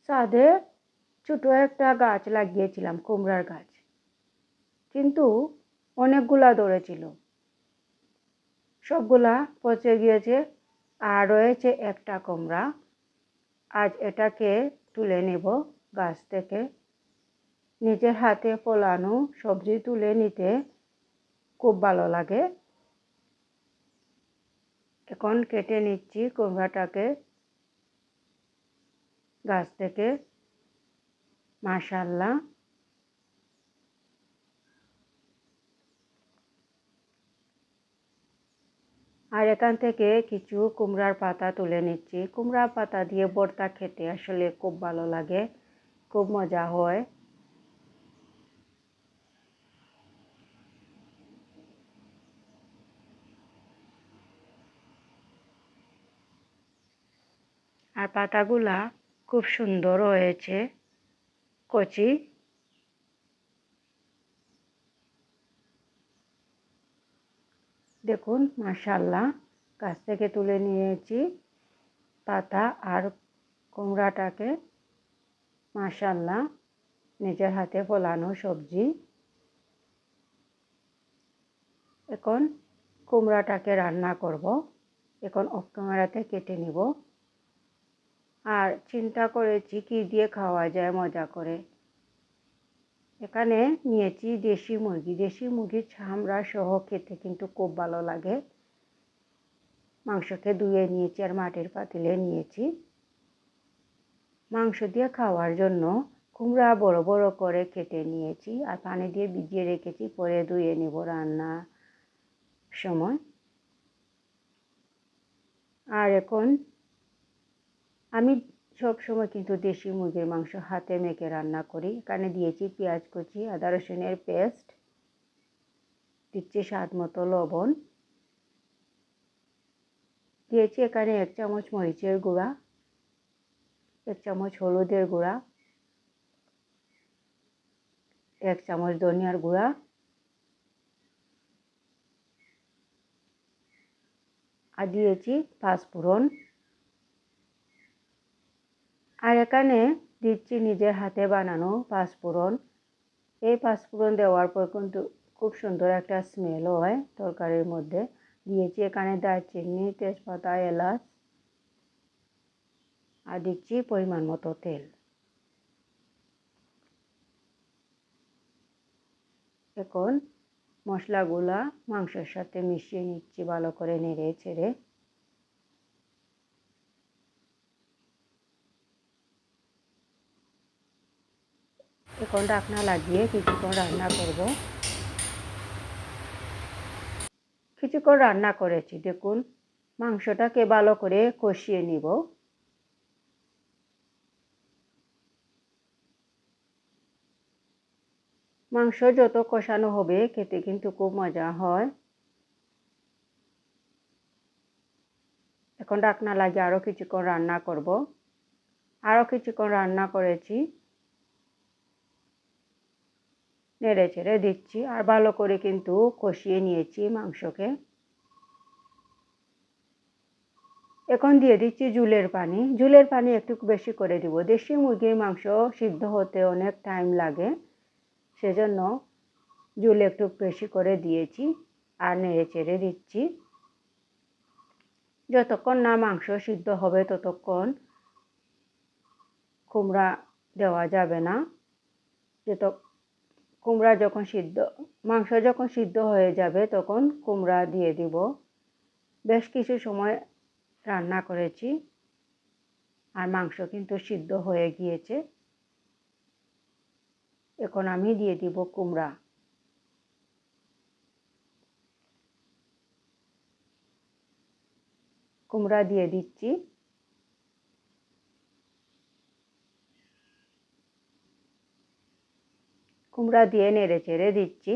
ছাদে ছোট একটা গাছ লাগিয়েছিলাম, কুমড়ার গাছ, কিন্তু অনেকগুলা ধরেছিল, সবগুলা পচে গিয়েছে আর রয়েছে একটা কুমড়া। আজ এটাকে তুলে নেব গাছ থেকে। নিজের হাতে ফলানো সবজি তুলে নিতে খুব ভালো লাগে। এখন কেটে নিচ্ছি কুমড়াটাকে গাছ থেকে। মাশাআল্লাহ, আর এখান থেকে কিছু কুমড়ার পাতা তুলে নিচ্ছি। কুমড়ার পাতা দিয়ে ভর্তা খেতে আসলে খুব ভালো লাগে, খুব মজা হয়। আর পাতাগুলা খুব সুন্দর হয়েছে, কচি। দেখুন মাশাআল্লাহ, গাছ থেকে তুলে নিয়েছি পাতা আর কুমড়াটাকে। মাশাআল্লাহ, নিজের হাতে ফলানো সবজি। এখন কুমড়াটাকে রান্না করব। এখন অফ ক্যামেরাতে কেটে নিব। আর চিন্তা করেছি কি দিয়ে খাওয়া যায় মজা করে। এখানে নিয়েছি দেশি মুরগি। দেশি মুরগির চামড়া সহ খেতে কিন্তু খুব ভালো লাগে। মাংসকে ধুয়ে নিয়েছি আর মাটির পাতিলে নিয়েছি। মাংস দিয়ে খাওয়ার জন্য কুমড়া বড় বড় করে কেটে নিয়েছি আর পানি দিয়ে ভিজিয়ে রেখেছি, পরে ধুয়ে নেব রান্নার সময়। আর এখন আমি সব সময় কিন্তু দেশি মুরগির মাংস হাতে মেখে রান্না করি। এখানে দিয়েছি পেঁয়াজ কুচি, আদা রসুনের পেস্ট, দিচ্ছি স্বাদ মতো লবণ, দিয়েছি এখানে 1 চামচ মরিচের গুঁড়া, 1 চামচ হলুদের গুঁড়া, 1 চামচ ধনিয়ার গুঁড়া, আর দিয়েছি পাঁচফোড়ন। আর এখানে দিচ্ছি নিজের হাতে বানানো পাঁচফোড়ন। এই পাঁচফোড়ন দেওয়ার পর কিন্তু খুব সুন্দর একটা স্মেল হয় তরকারির মধ্যে। দিয়েছি এখানে দারচিনি, তেজপাতা, এলাচ, আর দিচ্ছি পরিমাণ মতো তেল। এখন মশলাগুলা মাংসের সাথে মিশিয়ে নিচ্ছি ভালো করে নেড়ে ছেড়ে। এখন ঢাকনা লাগিয়ে কিছুক্ষণ রান্না করব। কিছুক্ষণ রান্না করেছি, দেখুন মাংসটাকে ভালো করে কষিয়ে নিব। মাংস যত কষানো হবে খেতে কিন্তু খুব মজা হয়। এখন ঢাকনা লাগিয়ে আরও কিছুক্ষণ রান্না করব। আরও কিছুক্ষণ রান্না করেছি, নেড়ে ছেড়ে দিচ্ছি আর ভালো করে কিন্তু কষিয়ে নিয়েছি মাংসকে। এখন দিয়ে দিচ্ছি ঝুলের পানি। ঝুলের পানি একটু বেশি করে দিব। দেশি মুরগির মাংস সিদ্ধ হতে অনেক টাইম লাগে, সেজন্য ঝুল একটু বেশি করে দিয়েছি আর নেড়ে চেড়ে দিচ্ছি। যতক্ষণ না মাংস সিদ্ধ হবে ততক্ষণ কুমড়া দেওয়া যাবে না। কুমড়া যখন মাংস যখন সিদ্ধ হয়ে যাবে তখন কুমড়া দিয়ে দিব। বেশ কিছু সময় রান্না করেছি আর মাংস কিন্তু সিদ্ধ হয়ে গিয়েছে। এখন আমি দিয়ে দিব কুমড়া। কুমড়া দিয়ে দিচ্ছি। কুমড়া দিয়ে নেড়ে চেড়ে দিচ্ছি।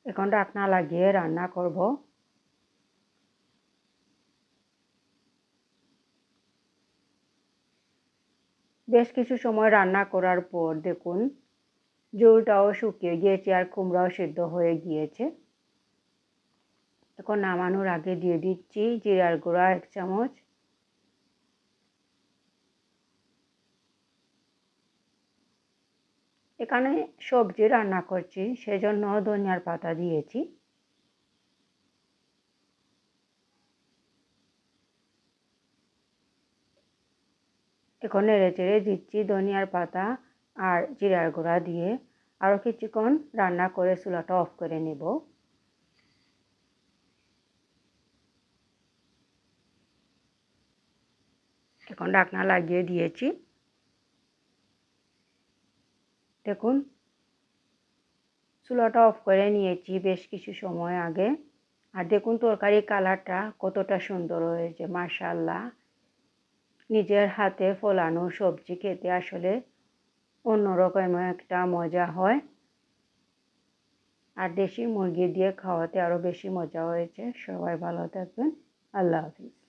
এখন ঢাকনা লাগিয়ে রান্না করব। বেশ কিছু সময় রান্না করার পর দেখুন ঝোলটাও শুকিয়ে গিয়েছে আর কুমড়াও সিদ্ধ হয়ে গিয়েছে। এখন নামানোর আগে দিয়ে দিচ্ছি জিরার গুঁড়া 1 চামচ, এখানে সবজি রান্না করছি সেজন্য ধনিয়ার পাতা দিয়েছি। এখন নেড়েচেড়ে দিচ্ছি ধনিয়ার পাতা আর জিরার গুঁড়া দিয়ে আরও কিছুক্ষণ রান্না করে চুলাটা অফ করে নেব। এখন ঢাকনা লাগিয়ে দিয়েছি। দেখুন চুলাটা অফ করে নিয়েছি বেশ কিছু সময় আগে। আর দেখুন তরকারির কালারটা কতটা সুন্দর হয়েছে, মাশাআল্লাহ। নিজের হাতে ফলানো সবজি খেতে আসলে অন্যরকম একটা মজা হয়। আর দেশি মুরগি দিয়ে খাওয়াতে আরও বেশি মজা হয়েছে। সবাই ভালো থাকবেন। আল্লাহ হাফিজ।